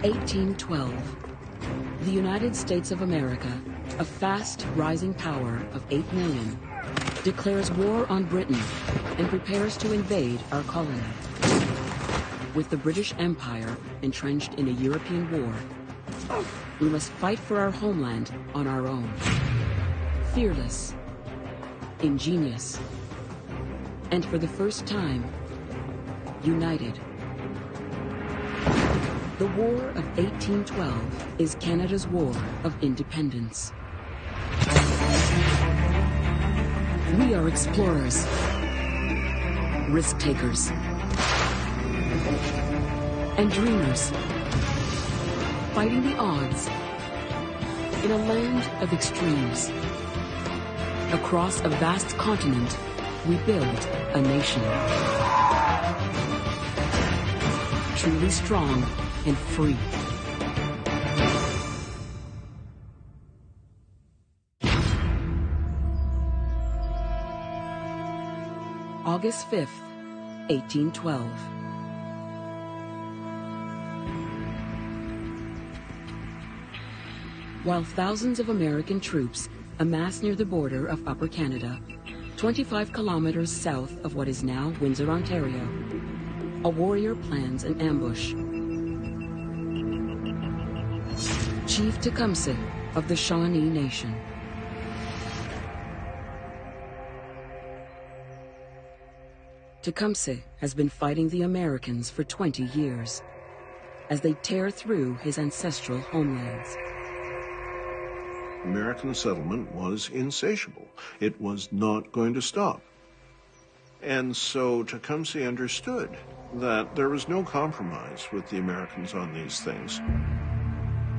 1812. The United States of America, a fast rising power of 8 million, declares war on Britain and prepares to invade our colony. With the British Empire entrenched in a European war, we must fight for our homeland on our own. Fearless, ingenious, and for the first time, united. The War of 1812 is Canada's war of independence. We are explorers, risk-takers, and dreamers, fighting the odds in a land of extremes. Across a vast continent, we build a nation. Truly strong and free. August 5th, 1812. While thousands of American troops amass near the border of Upper Canada, 25 kilometers south of what is now Windsor, Ontario, a warrior plans an ambush. Chief Tecumseh of the Shawnee Nation. Tecumseh has been fighting the Americans for 20 years as they tear through his ancestral homelands. American settlement was insatiable. It was not going to stop. And so Tecumseh understood that there was no compromise with the Americans on these things.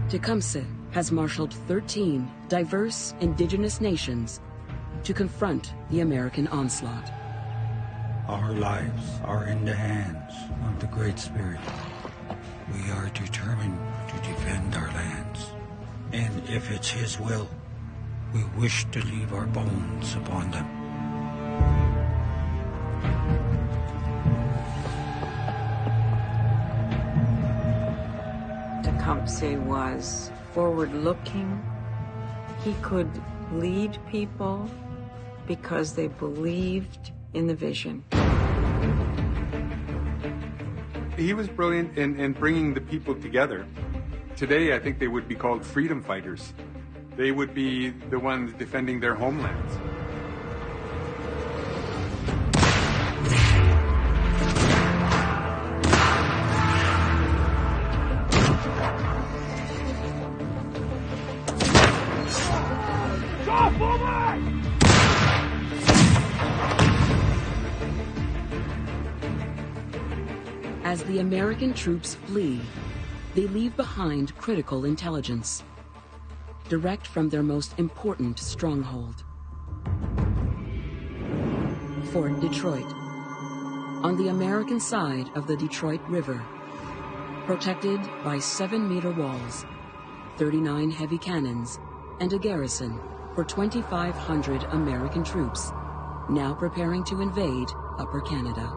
Tecumseh has marshaled 13 diverse indigenous nations to confront the American onslaught. Our lives are in the hands of the Great Spirit. We are determined to defend our lands. And if it's His will, we wish to leave our bones upon them. Tecumseh was forward-looking. He could lead people because they believed in the vision. He was brilliant in bringing the people together. Today, I think they would be called freedom fighters. They would be the ones defending their homelands. As the American troops flee, they leave behind critical intelligence, direct from their most important stronghold. Fort Detroit, on the American side of the Detroit River, protected by 7-meter walls, 39 heavy cannons, and a garrison for 2,500 American troops, now preparing to invade Upper Canada.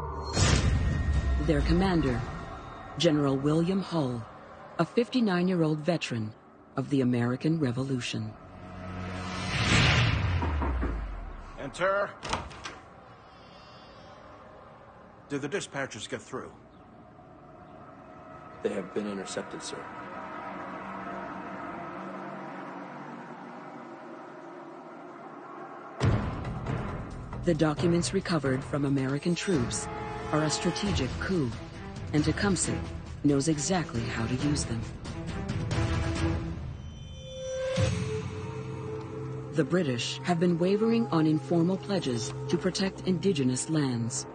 Their commander, General William Hull, a 59-year-old veteran of the American Revolution. Enter. Did the dispatchers get through? They have been intercepted, sir. The documents recovered from American troops are a strategic coup, and Tecumseh knows exactly how to use them. The British have been wavering on informal pledges to protect indigenous lands.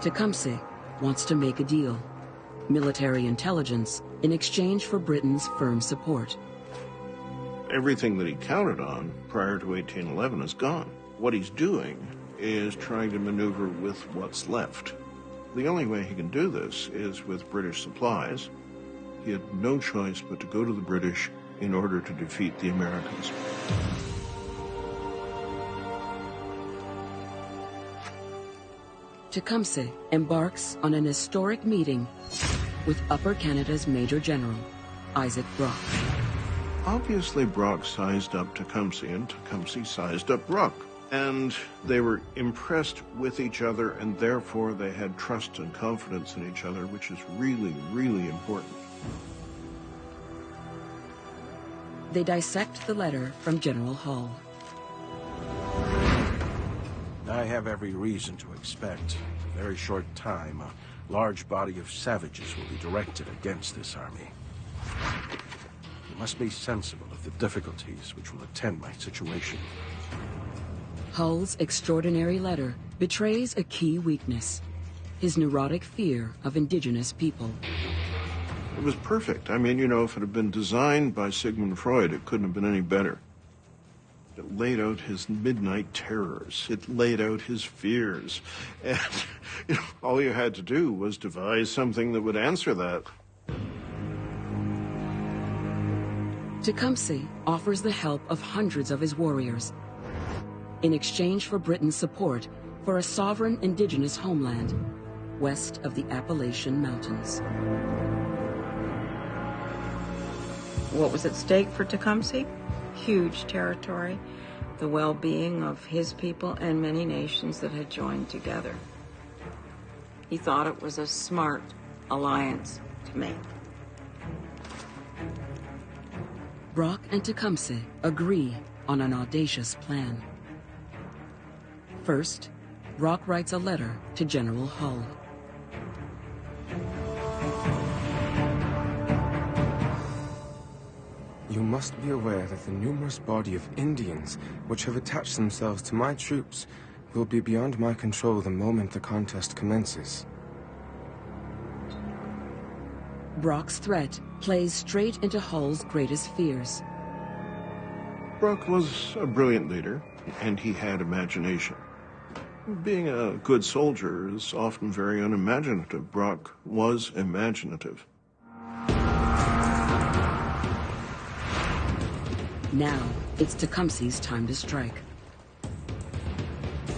Tecumseh wants to make a deal, military intelligence in exchange for Britain's firm support. Everything that he counted on prior to 1811 is gone. What he's doing is trying to maneuver with what's left. The only way he can do this is with British supplies. He had no choice but to go to the British in order to defeat the Americans. Tecumseh embarks on an historic meeting with Upper Canada's Major General, Isaac Brock. Obviously, Brock sized up Tecumseh, and Tecumseh sized up Brock. And they were impressed with each other, and therefore they had trust and confidence in each other, which is really, really important. They dissect the letter from General Hull. I have every reason to expect, in a very short time, a large body of savages will be directed against this army. You must be sensible of the difficulties which will attend my situation. Hull's extraordinary letter betrays a key weakness: his neurotic fear of indigenous people. It was perfect. I mean, you know, if it had been designed by Sigmund Freud, it couldn't have been any better. It laid out his midnight terrors. It laid out his fears. And, you know, all you had to do was devise something that would answer that. Tecumseh offers the help of hundreds of his warriors in exchange for Britain's support for a sovereign indigenous homeland west of the Appalachian Mountains. What was at stake for Tecumseh? Huge territory, the well-being of his people and many nations that had joined together. He thought it was a smart alliance to make. Brock and Tecumseh agree on an audacious plan. First, Brock writes a letter to General Hull. You must be aware that the numerous body of Indians which have attached themselves to my troops will be beyond my control the moment the contest commences. Brock's threat plays straight into Hull's greatest fears. Brock was a brilliant leader, and he had imagination. Being a good soldier is often very unimaginative. Brock was imaginative. Now, it's Tecumseh's time to strike.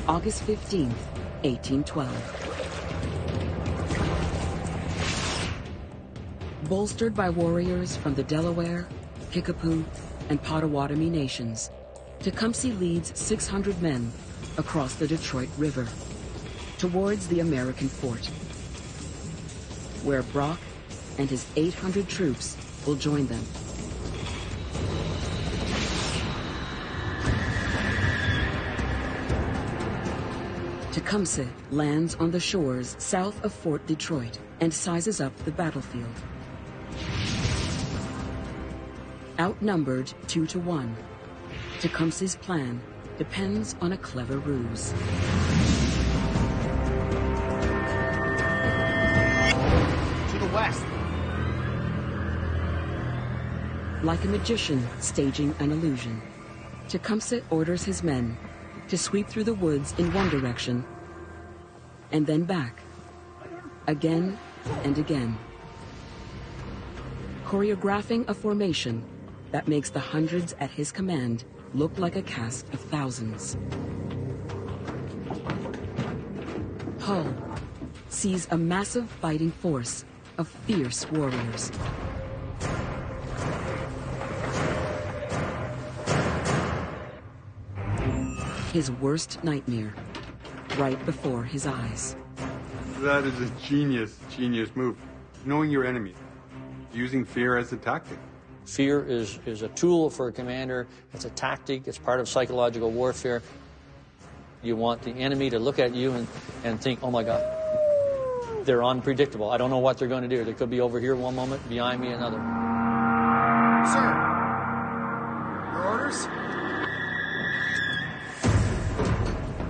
August 15th, 1812. Bolstered by warriors from the Delaware, Kickapoo, and Potawatomi nations, Tecumseh leads 600 men across the Detroit River towards the American fort, where Brock and his 800 troops will join them. Tecumseh lands on the shores south of Fort Detroit and sizes up the battlefield. Outnumbered 2-1, Tecumseh's plan depends on a clever ruse. To the west. Like a magician staging an illusion, Tecumseh orders his men to sweep through the woods in one direction and then back, again and again, choreographing a formation that makes the hundreds at his command look like a cast of thousands. Hull sees a massive fighting force of fierce warriors. His worst nightmare, right before his eyes. That is a genius move. Knowing your enemy, using fear as a tactic. Fear is a tool for a commander. It's a tactic. It's part of psychological warfare. You want the enemy to look at you and think, oh my God, they're unpredictable. I don't know what they're going to do. They could be over here one moment, behind me another. Sir, your orders?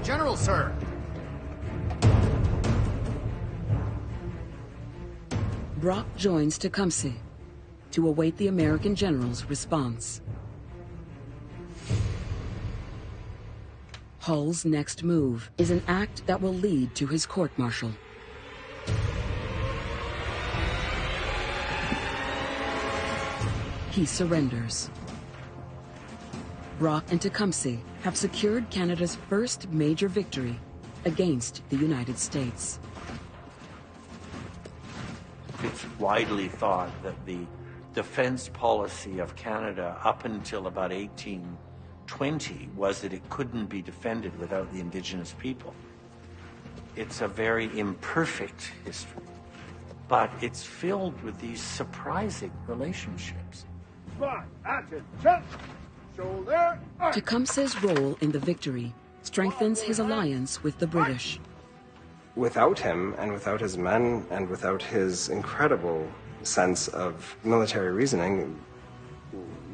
General, sir. Brock joins Tecumseh to await the American general's response. Hull's next move is an act that will lead to his court-martial. He surrenders. Brock and Tecumseh have secured Canada's first major victory against the United States. It's widely thought that the defense policy of Canada up until about 1820 was that it couldn't be defended without the Indigenous people. It's a very imperfect history, but it's filled with these surprising relationships. Tecumseh's role in the victory strengthens his alliance with the British. Without him, and without his men, and without his incredible sense of military reasoning,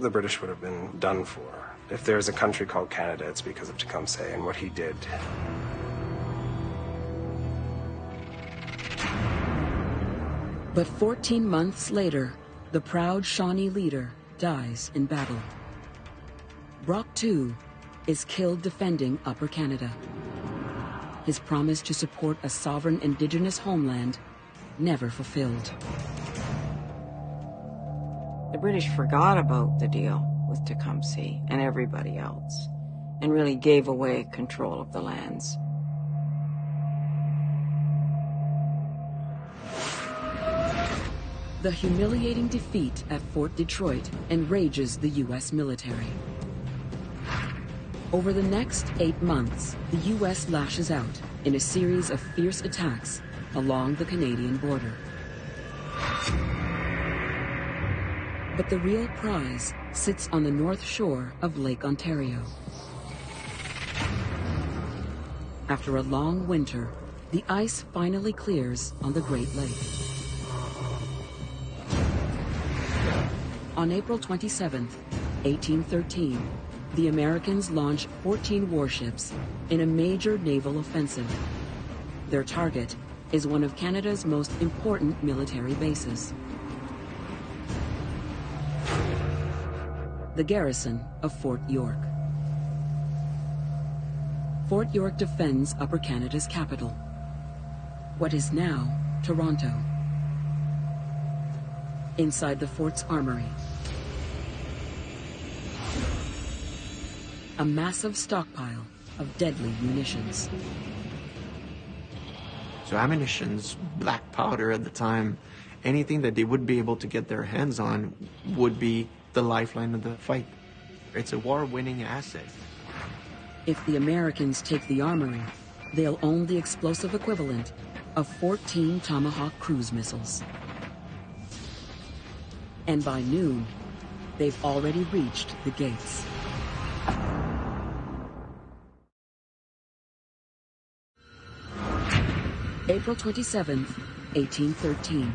the British would have been done for. If there's a country called Canada, it's because of Tecumseh and what he did. But 14 months later, the proud Shawnee leader dies in battle. Brock, too, is killed defending Upper Canada. His promise to support a sovereign Indigenous homeland never fulfilled. The British forgot about the deal with Tecumseh and everybody else and really gave away control of the lands. The humiliating defeat at Fort Detroit enrages the U.S. military. Over the next 8 months, the U.S. lashes out in a series of fierce attacks along the Canadian border. But the real prize sits on the north shore of Lake Ontario. After a long winter, the ice finally clears on the Great Lake. On April 27, 1813, the Americans launch 14 warships in a major naval offensive. Their target is one of Canada's most important military bases, the garrison of Fort York. Fort York defends Upper Canada's capital, what is now Toronto. Inside the fort's armory, a massive stockpile of deadly munitions. So ammunition's black powder at the time. Anything that they would be able to get their hands on would be the lifeline of the fight. It's a war-winning asset. If the Americans take the armory, they'll own the explosive equivalent of 14 Tomahawk cruise missiles. And by noon, they've already reached the gates. April 27th, 1813.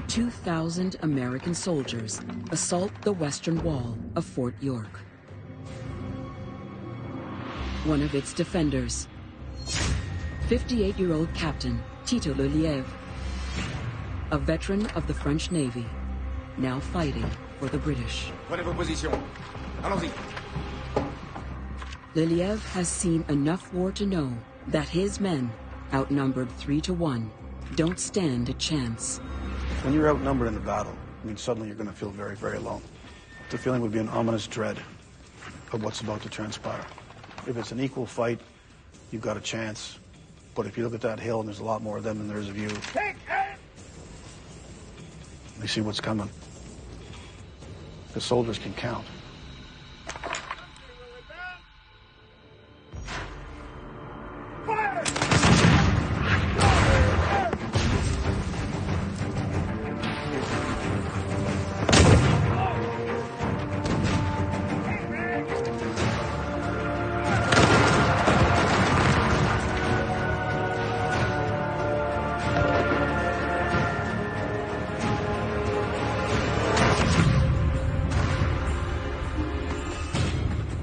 2,000 American soldiers assault the western wall of Fort York. One of its defenders, 58-year-old Captain Tito Lelièvre, a veteran of the French Navy, now fighting for the British. Prenez vos positions. Allons-y. Lelièvre has seen enough war to know that his men, outnumbered 3-1, don't stand a chance. When you're outnumbered in a battle, I mean, suddenly you're going to feel very, very alone. The feeling would be an ominous dread of what's about to transpire. If it's an equal fight, you've got a chance. But if you look at that hill and there's a lot more of them than there is of you, they see what's coming. The soldiers can count.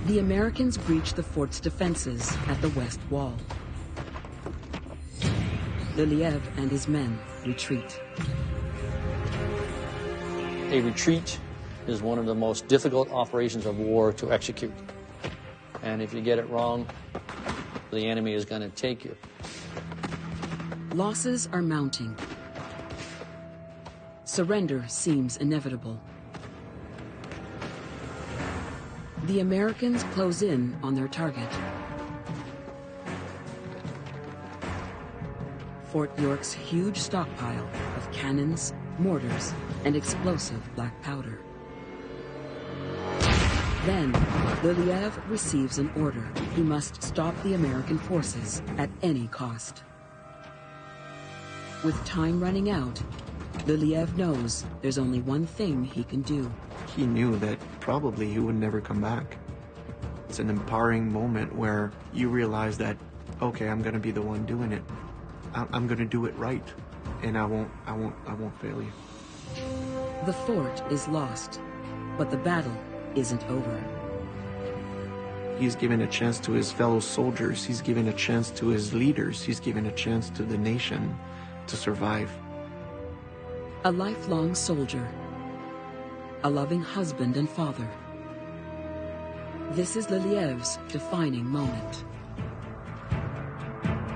The Americans breach the fort's defenses at the west wall. Lelièvre and his men retreat. A retreat is one of the most difficult operations of war to execute. And if you get it wrong, the enemy is going to take you. Losses are mounting. Surrender seems inevitable. The Americans close in on their target. Fort York's huge stockpile of cannons, mortars, and explosive black powder. Then, Liliev receives an order. He must stop the American forces at any cost. With time running out, Liliev knows there's only one thing he can do. He knew that probably he would never come back. It's an empowering moment where you realize that, okay, I'm gonna be the one doing it. I'm gonna do it right, and I won't fail you. The fort is lost, but the battle isn't over. He's given a chance to his fellow soldiers. He's given a chance to his leaders. He's given a chance to the nation to survive. A lifelong soldier, a loving husband and father. This is Liliev's defining moment.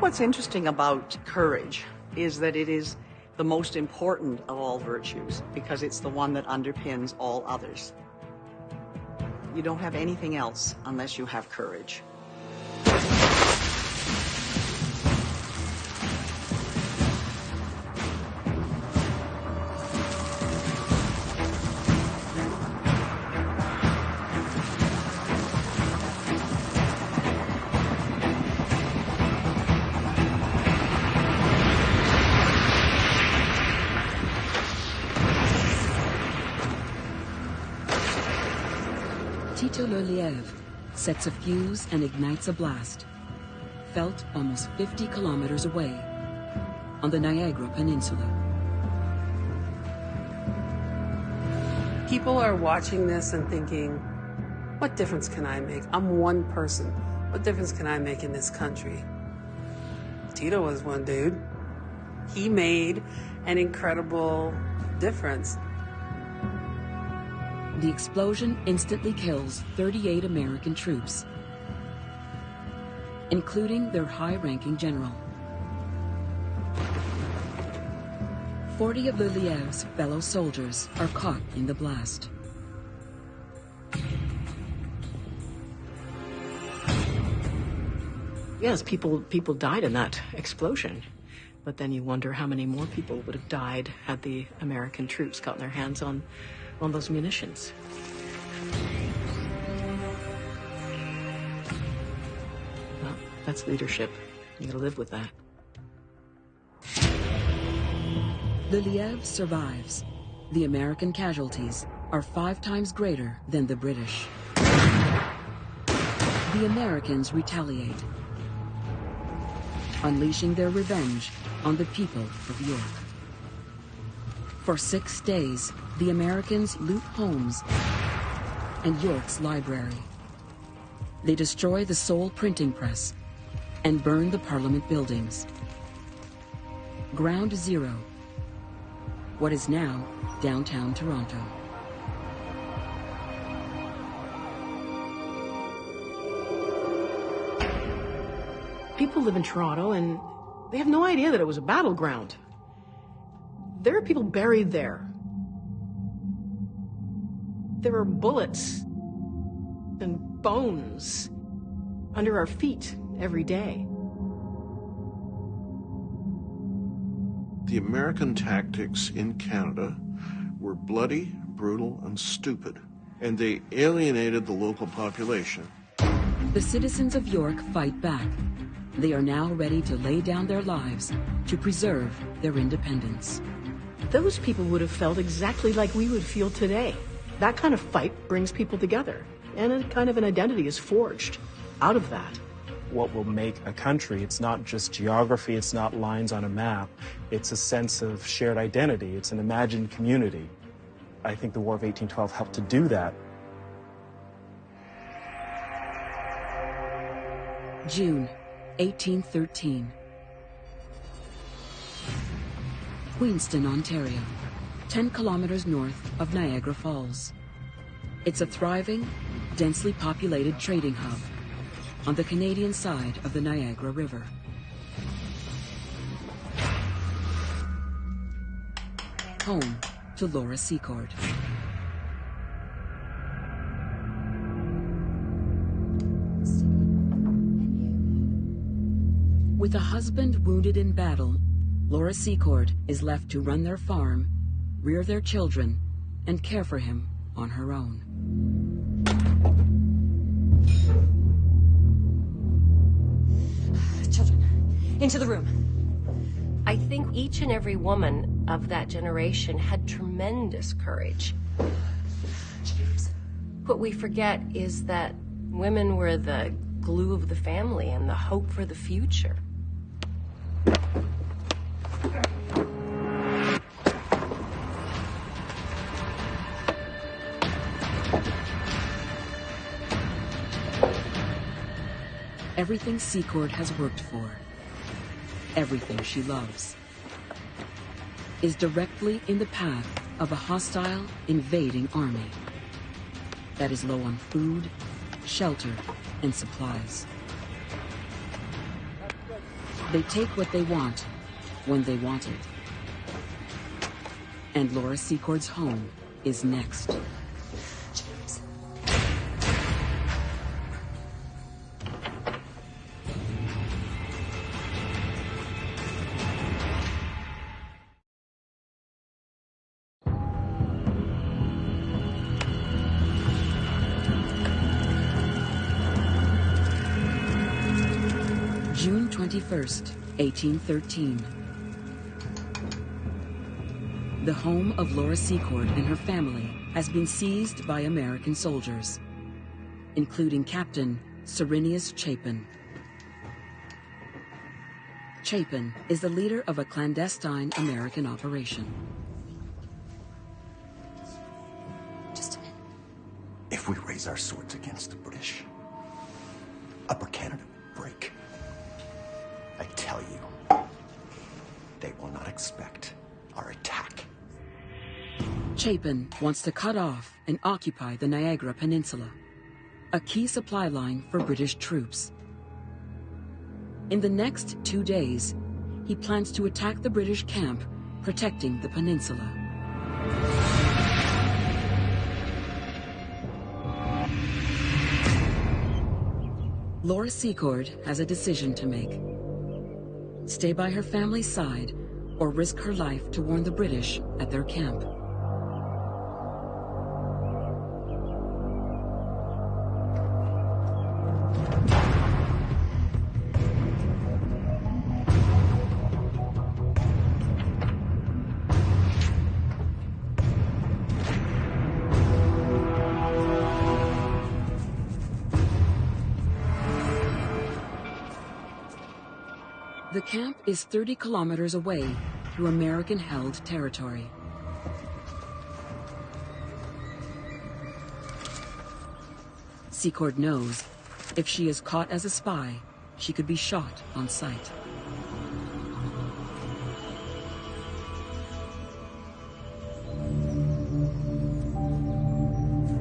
What's interesting about courage is that it is the most important of all virtues because it's the one that underpins all others. You don't have anything else unless you have courage. Liliev sets a fuse and ignites a blast, felt almost 50 kilometers away on the Niagara Peninsula. People are watching this and thinking, what difference can I make? I'm one person. What difference can I make in this country? Tito was one dude. He made an incredible difference. The explosion instantly kills 38 American troops, including their high-ranking general. 40 of Liliev's fellow soldiers are caught in the blast. Yes, people died in that explosion. But then you wonder how many more people would have died had the American troops gotten their hands on those munitions. Well, that's leadership. You gotta live with that. Liliev survives. The American casualties are 5 times greater than the British. The Americans retaliate, unleashing their revenge on the people of York. For 6 days, the Americans loot homes and York's library. They destroy the Seoul printing press and burn the Parliament buildings. Ground Zero, what is now downtown Toronto. People live in Toronto and they have no idea that it was a battleground. There are people buried there. There are bullets and bones under our feet every day. The American tactics in Canada were bloody, brutal, and stupid, and they alienated the local population. The citizens of York fight back. They are now ready to lay down their lives to preserve their independence. Those people would have felt exactly like we would feel today. That kind of fight brings people together, and a kind of an identity is forged out of that. What will make a country, it's not just geography, it's not lines on a map, it's a sense of shared identity, it's an imagined community. I think the War of 1812 helped to do that. June 1813. Queenston, Ontario, 10 kilometers north of Niagara Falls. It's a thriving, densely populated trading hub on the Canadian side of the Niagara River. Home to Laura Secord. With a husband wounded in battle, Laura Secord is left to run their farm rear their children, and care for him on her own. Children, into the room. I think each and every woman of that generation had tremendous courage. James. What we forget is that women were the glue of the family and the hope for the future. Everything Secord has worked for, everything she loves, is directly in the path of a hostile, invading army that is low on food, shelter, and supplies. They take what they want when they want it. And Laura Secord's home is next. James. June 21st, 1813. The home of Laura Secord and her family has been seized by American soldiers, including Captain Cyrenius Chapin. Chapin is the leader of a clandestine American operation. Just a minute. If we raise our swords against the British, Upper Canada will break. I tell you, they will not expect our attack. Chapin wants to cut off and occupy the Niagara Peninsula, a key supply line for British troops. In the next 2 days, he plans to attack the British camp protecting the peninsula. Laura Secord has a decision to make. Stay by her family's side or risk her life to warn the British at their camp. The camp is 30 kilometers away through American-held territory. Secord knows if she is caught as a spy, she could be shot on sight.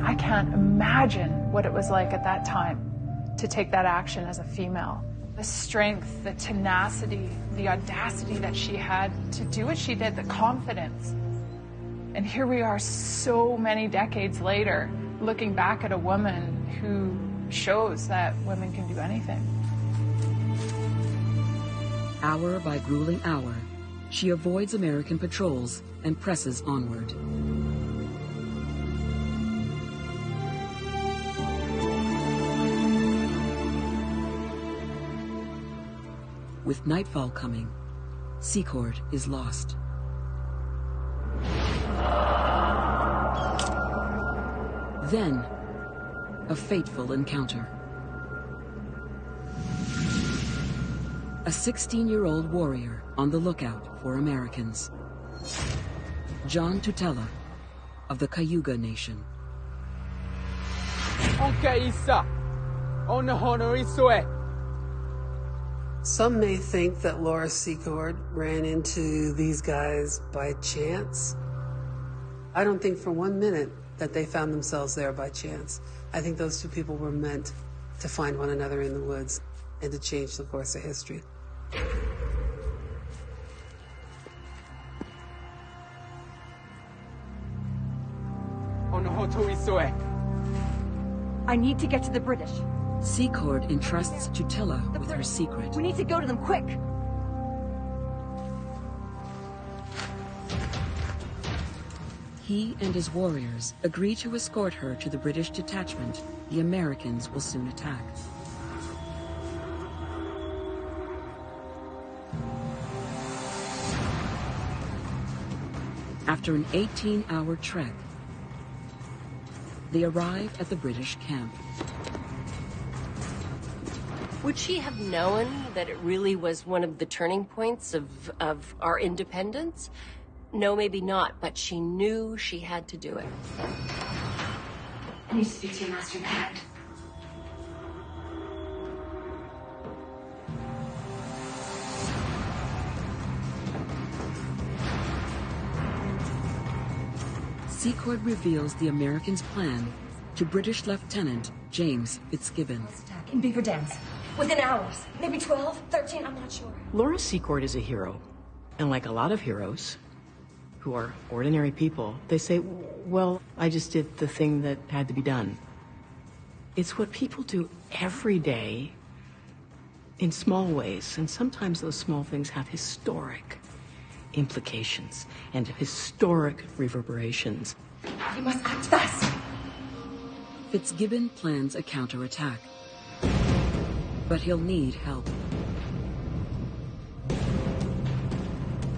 I can't imagine what it was like at that time to take that action as a female. The strength, the tenacity, the audacity that she had to do what she did, the confidence. And here we are so many decades later, looking back at a woman who shows that women can do anything. Hour by grueling hour, she avoids American patrols and presses onward. With nightfall coming, Secord is lost. Then, a fateful encounter. A 16-year-old warrior on the lookout for Americans. John Tutela of the Cayuga Nation. Some may think that Laura Secord ran into these guys by chance. I don't think for 1 minute that they found themselves there by chance. I think those two people were meant to find one another in the woods and to change the course of history. I need to get to the British. Secord entrusts Tutela with her secret. We need to go to them quick. he and his warriors agree to escort her to the British detachment the Americans will soon attack. After an 18-hour trek, they arrive at the British camp. Would she have known that it really was one of the turning points of our independence? No, maybe not, but she knew she had to do it. I need to speak to your master in the head. Secord reveals the Americans' plan to British Lieutenant James Fitzgibbon. In Beaver Dams. Within hours. Maybe 12, 13, I'm not sure. Laura Secord is a hero. And like a lot of heroes who are ordinary people, they say, well, I just did the thing that had to be done. It's what people do every day in small ways. And sometimes those small things have historic implications and historic reverberations. You must act fast. Fitzgibbon plans a counterattack, but he'll need help.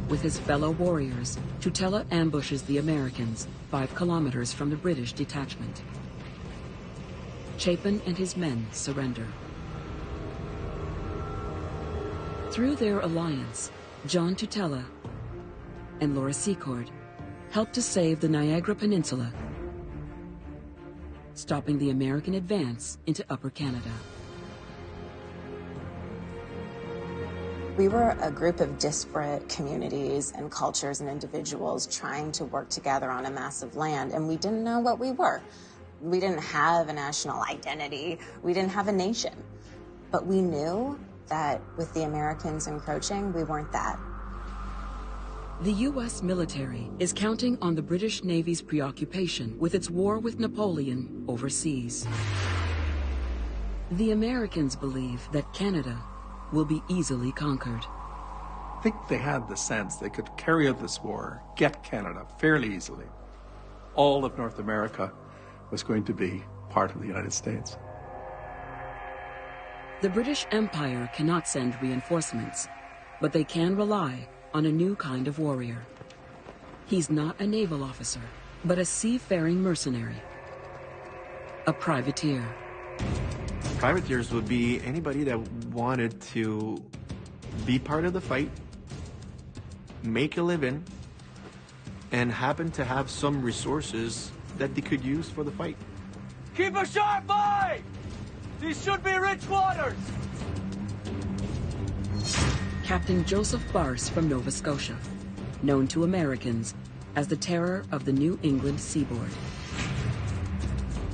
With his fellow warriors, Tutela ambushes the Americans 5 kilometers from the British detachment. Chapin and his men surrender. Through their alliance, John Tutela and Laura Secord helped to save the Niagara Peninsula, stopping the American advance into Upper Canada. We were a group of disparate communities and cultures and individuals trying to work together on a massive land, and we didn't know what we were. We didn't have a national identity. We didn't have a nation. But we knew that with the Americans encroaching, we weren't that. The U.S. military is counting on the British Navy's preoccupation with its war with Napoleon overseas. The Americans believe that Canada will be easily conquered. I think they had the sense they could carry out this war, get Canada fairly easily. All of North America was going to be part of the United States. The British Empire cannot send reinforcements, but they can rely on a new kind of warrior. He's not a naval officer, but a seafaring mercenary, a privateer. Privateers would be anybody that wanted to be part of the fight, make a living, and happen to have some resources that they could use for the fight. Keep a sharp eye! These should be rich waters! Captain Joseph Barse from Nova Scotia, known to Americans as the terror of the New England seaboard.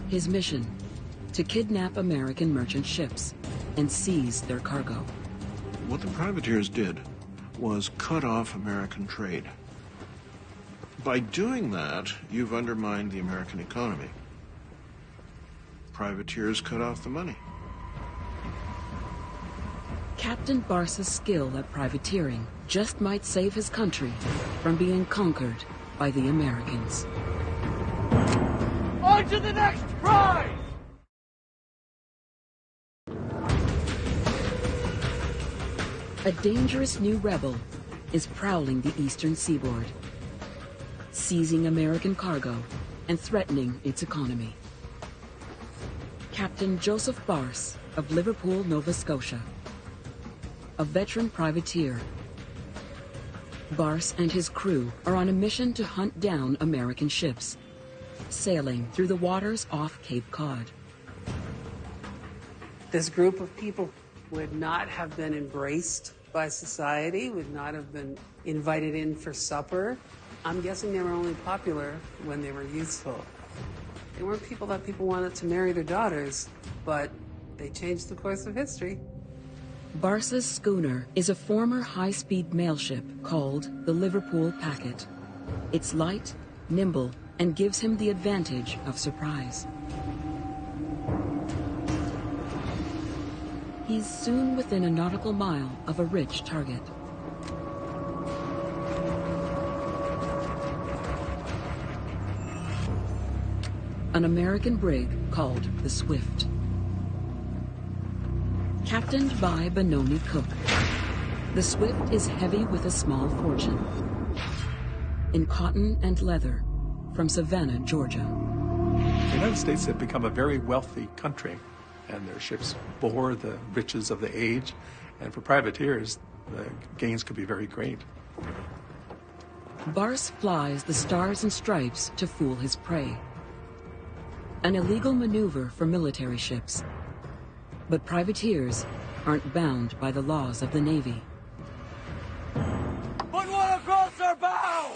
His mission: to kidnap American merchant ships and seize their cargo. What the privateers did was cut off American trade. By doing that, you've undermined the American economy. Privateers cut off the money. Captain Barse's skill at privateering just might save his country from being conquered by the Americans. On to the next prize! A dangerous new rebel is prowling the eastern seaboard, seizing American cargo and threatening its economy. Captain Joseph Barse of Liverpool, Nova Scotia, a veteran privateer. Barse and his crew are on a mission to hunt down American ships, sailing through the waters off Cape Cod. This group of people would not have been embraced by society, would not have been invited in for supper. I'm guessing they were only popular when they were useful. They weren't people that people wanted to marry their daughters, but they changed the course of history. Barse's schooner is a former high-speed mail ship called the Liverpool Packet. It's light, nimble, and gives him the advantage of surprise. He's soon within a nautical mile of a rich target. an American brig called the Swift. Captained by Benoni Cook, the Swift is heavy with a small fortune in cotton and leather from Savannah, Georgia. The United States had become a very wealthy country, and their ships bore the riches of the age, and for privateers, the gains could be very great. Barce flies the stars and stripes to fool his prey. An illegal maneuver for military ships. But privateers aren't bound by the laws of the Navy. Put one across our bow!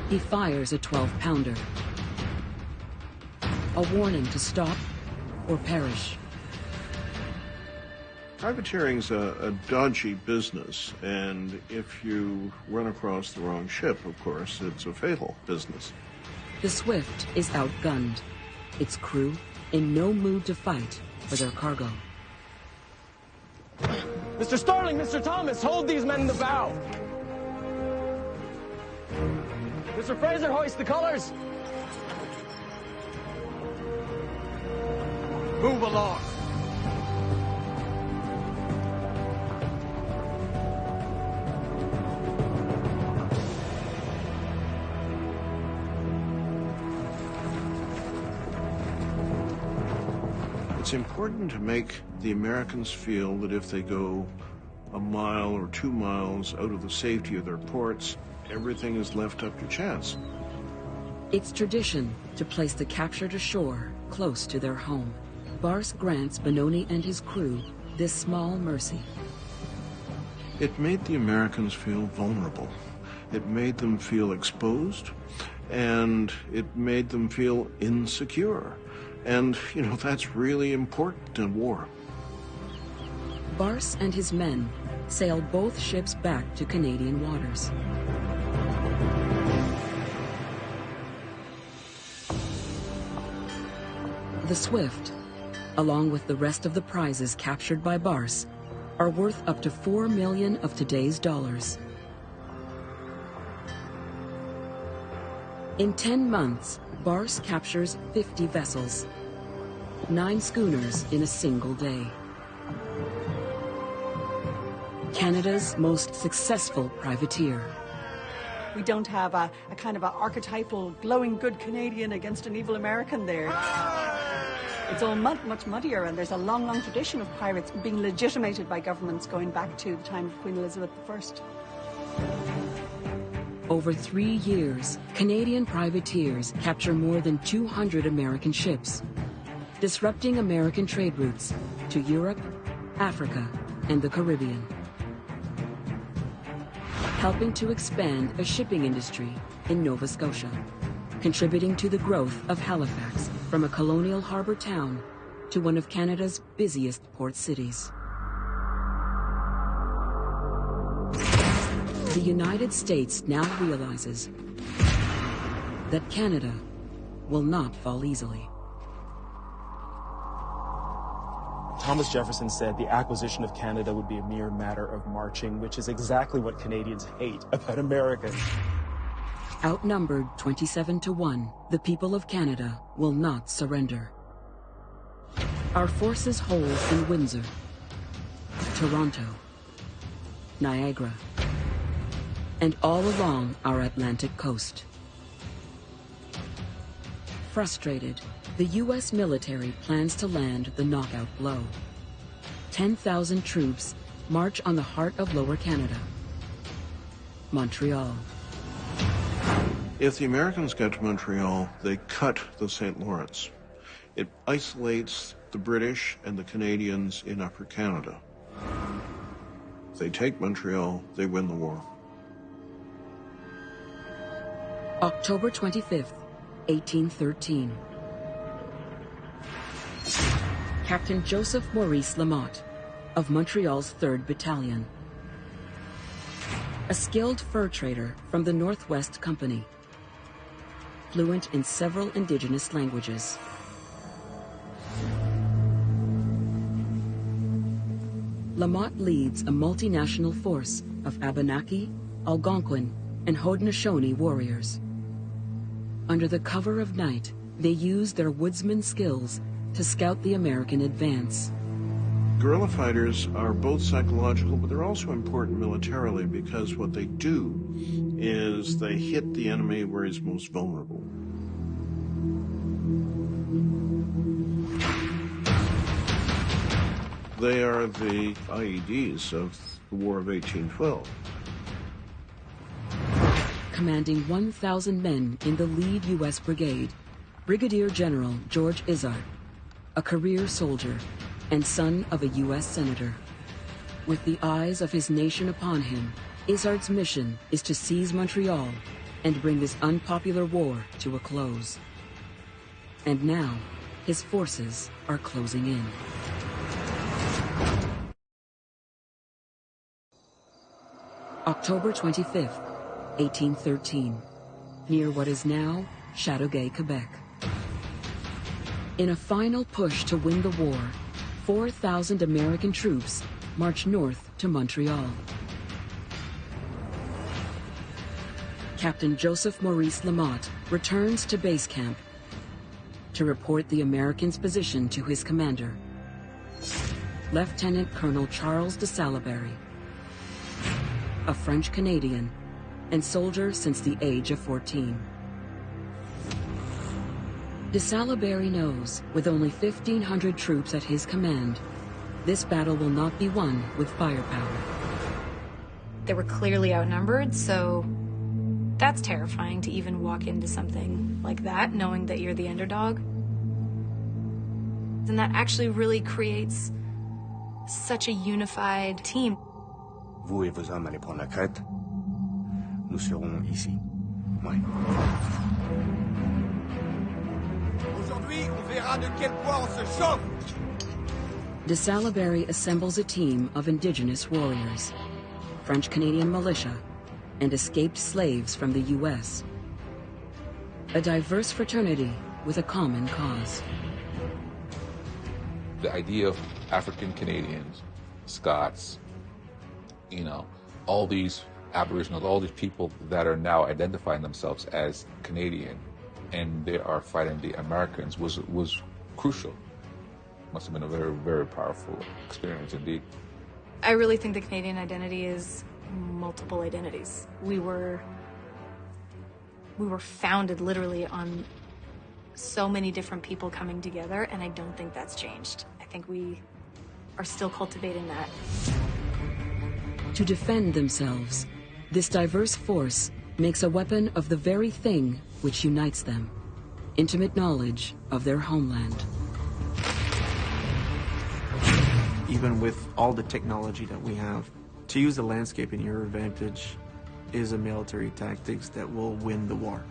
He fires a 12-pounder. A warning to stop or perish. Privateering's a dodgy business, and if you run across the wrong ship, of course, it's a fatal business. The Swift is outgunned, its crew in no mood to fight for their cargo. Mr. Starling, Mr. Thomas, hold these men in the bow. Mr. Fraser, hoist the colors. Move along. It's important to make the Americans feel that if they go a mile or 2 miles out of the safety of their ports, everything is left up to chance. It's tradition to place the captured ashore close to their home. Barce grants Benoni and his crew this small mercy. It made the Americans feel vulnerable. It made them feel exposed, and it made them feel insecure. And, you know, that's really important in war. Barce and his men sailed both ships back to Canadian waters. The Swift, along with the rest of the prizes captured by Barce, are worth up to $4 million of today's dollars. In 10 months, Barce captures 50 vessels, 9 schooners in a single day. Canada's most successful privateer. We don't have a kind of an archetypal glowing good Canadian against an evil American there. It's all much muddier, and there's a long, long tradition of pirates being legitimated by governments going back to the time of Queen Elizabeth I. Over 3 years, Canadian privateers capture more than 200 American ships, disrupting American trade routes to Europe, Africa, and the Caribbean. Helping to expand a shipping industry in Nova Scotia, contributing to the growth of Halifax from a colonial harbor town to one of Canada's busiest port cities. The United States now realizes that Canada will not fall easily. Thomas Jefferson said the acquisition of Canada would be a mere matter of marching, which is exactly what Canadians hate about America. Outnumbered 27-1, the people of Canada will not surrender. Our forces hold in Windsor, Toronto, Niagara, and all along our Atlantic coast. Frustrated, the U.S. military plans to land the knockout blow. 10,000 troops march on the heart of Lower Canada, Montreal. If the Americans get to Montreal, they cut the St. Lawrence. It isolates the British and the Canadians in Upper Canada. If they take Montreal, they win the war. October 25th, 1813. Captain Joseph Maurice Lamotte of Montreal's 3rd Battalion. A skilled fur trader from the Northwest Company. Fluent in several indigenous languages. Lamotte leads a multinational force of Abenaki, Algonquin, and Haudenosaunee warriors. Under the cover of night, they used their woodsman skills to scout the American advance. Guerrilla fighters are both psychological, but they're also important militarily because what they do is they hit the enemy where he's most vulnerable. They are the IEDs of the War of 1812. Commanding 1,000 men in the lead U.S. brigade, Brigadier General George Izard, a career soldier and son of a U.S. senator. With the eyes of his nation upon him, Izard's mission is to seize Montreal and bring this unpopular war to a close. And now, his forces are closing in. October 25th, 1813, near what is now Châteauguay, Quebec. In a final push to win the war, 4,000 American troops march north to Montreal. Captain Joseph Maurice Lamotte returns to base camp to report the Americans' position to his commander, Lieutenant Colonel Charles de Salaberry, a French Canadian and soldier since the age of 14. De Salaberry knows, with only 1,500 troops at his command, this battle will not be won with firepower. They were clearly outnumbered, so that's terrifying to even walk into something like that, knowing that you're the underdog. And that actually really creates such a unified team. Vous et vos hommes allez prendre la crête. Nous serons ici. Ouais. Aujourd'hui, on verra de quel bois on se chauffe. De Salaberry assembles a team of indigenous warriors, French-Canadian militia, and escaped slaves from the U.S. A diverse fraternity with a common cause. The idea of African Canadians, Scots, you know, all these Aboriginals, all these people that are now identifying themselves as Canadian, and they are fighting the Americans was crucial. Must have been a very, very powerful experience indeed. I really think the Canadian identity is multiple identities. We were founded literally on so many different people coming together, and I don't think that's changed. I think we are still cultivating that. To defend themselves, this diverse force makes a weapon of the very thing which unites them: intimate knowledge of their homeland. Even with all the technology that we have, to use the landscape in your advantage is a military tactics that will win the war.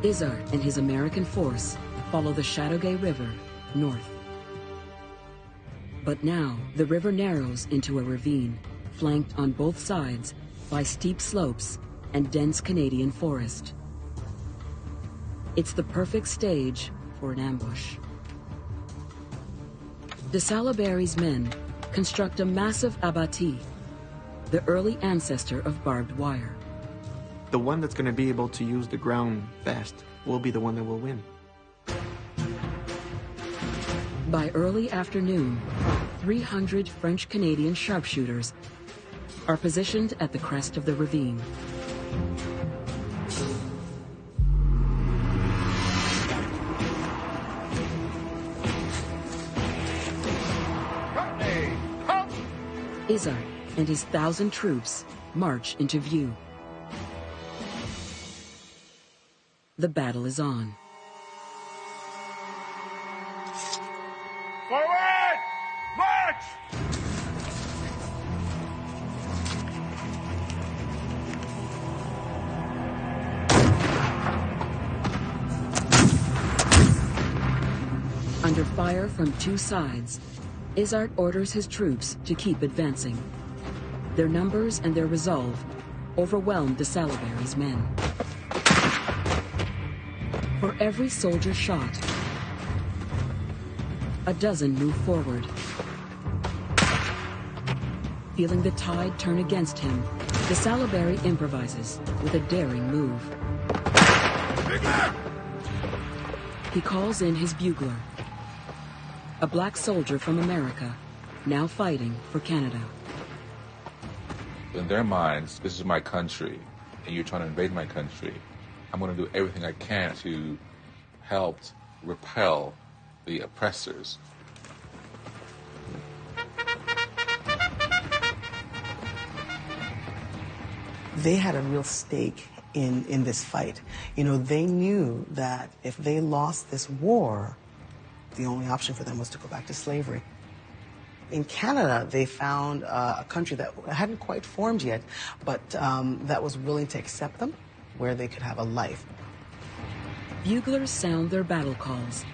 Izard and his American force follow the Châteauguay River north. But now the river narrows into a ravine, flanked on both sides by steep slopes and dense Canadian forest. It's the perfect stage for an ambush. De Salaberry's men construct a massive abattis, the early ancestor of barbed wire. The one that's going to be able to use the ground best will be the one that will win. By early afternoon, 300 French-Canadian sharpshooters are positioned at the crest of the ravine. Izard and his 1,000 troops march into view. The battle is on. Forward! March! Under fire from two sides, Izard orders his troops to keep advancing. Their numbers and their resolve overwhelm de Salaberry's men. For every soldier shot, a dozen move forward. Feeling the tide turn against him, de Salaberry improvises with a daring move. He calls in his bugler, a black soldier from America, now fighting for Canada. In their minds, this is my country, and you're trying to invade my country. I'm going to do everything I can to help repel the oppressors. They had a real stake in this fight. You know, they knew that if they lost this war, the only option for them was to go back to slavery. In Canada, they found a country that hadn't quite formed yet, but that was willing to accept them, where they could have a life. Buglers sound their battle calls,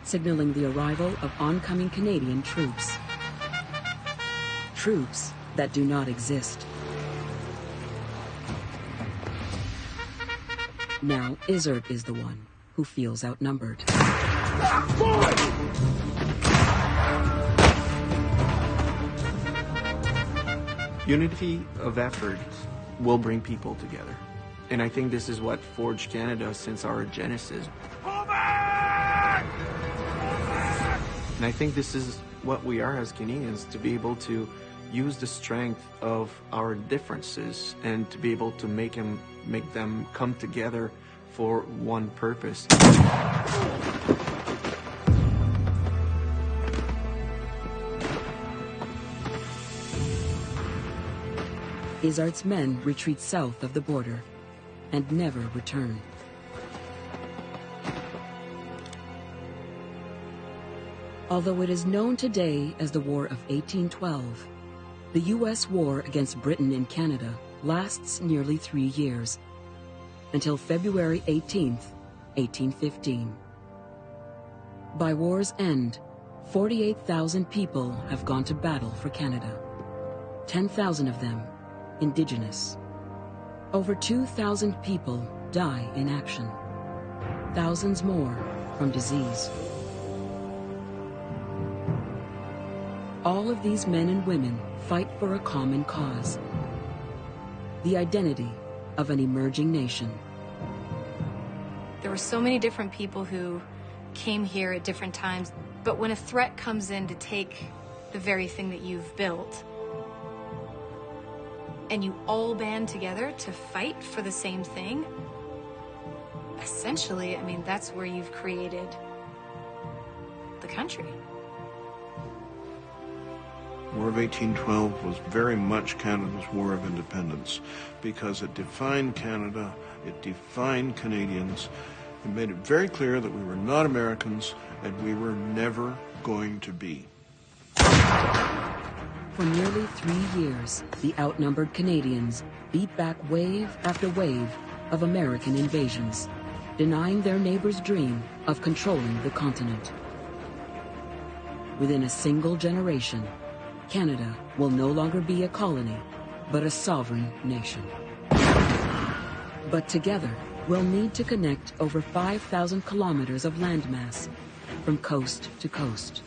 signaling the arrival of oncoming Canadian troops. Troops that do not exist. Now, Izzard is the one who feels outnumbered. Unity of effort will bring people together. And I think this is what forged Canada since our genesis. And I think this is what we are as Canadians, to be able to use the strength of our differences and to be able to make them come together for one purpose. Izzard's men retreat south of the border and never return. Although it is known today as the War of 1812, the U.S. war against Britain in Canada lasts nearly 3 years, until February 18th, 1815. By war's end, 48,000 people have gone to battle for Canada, 10,000 of them Indigenous. Over 2,000 people die in action, thousands more from disease. All of these men and women fight for a common cause, the identity of an emerging nation. There were so many different people who came here at different times, but when a threat comes in to take the very thing that you've built, and you all band together to fight for the same thing, essentially, I mean, that's where you've created the country. War of 1812 was very much Canada's War of Independence because it defined Canada, it defined Canadians, it made it very clear that we were not Americans and we were never going to be. For nearly 3 years, the outnumbered Canadians beat back wave after wave of American invasions, denying their neighbors' dream of controlling the continent. Within a single generation, Canada will no longer be a colony, but a sovereign nation. But together, we'll need to connect over 5,000 kilometers of landmass from coast to coast.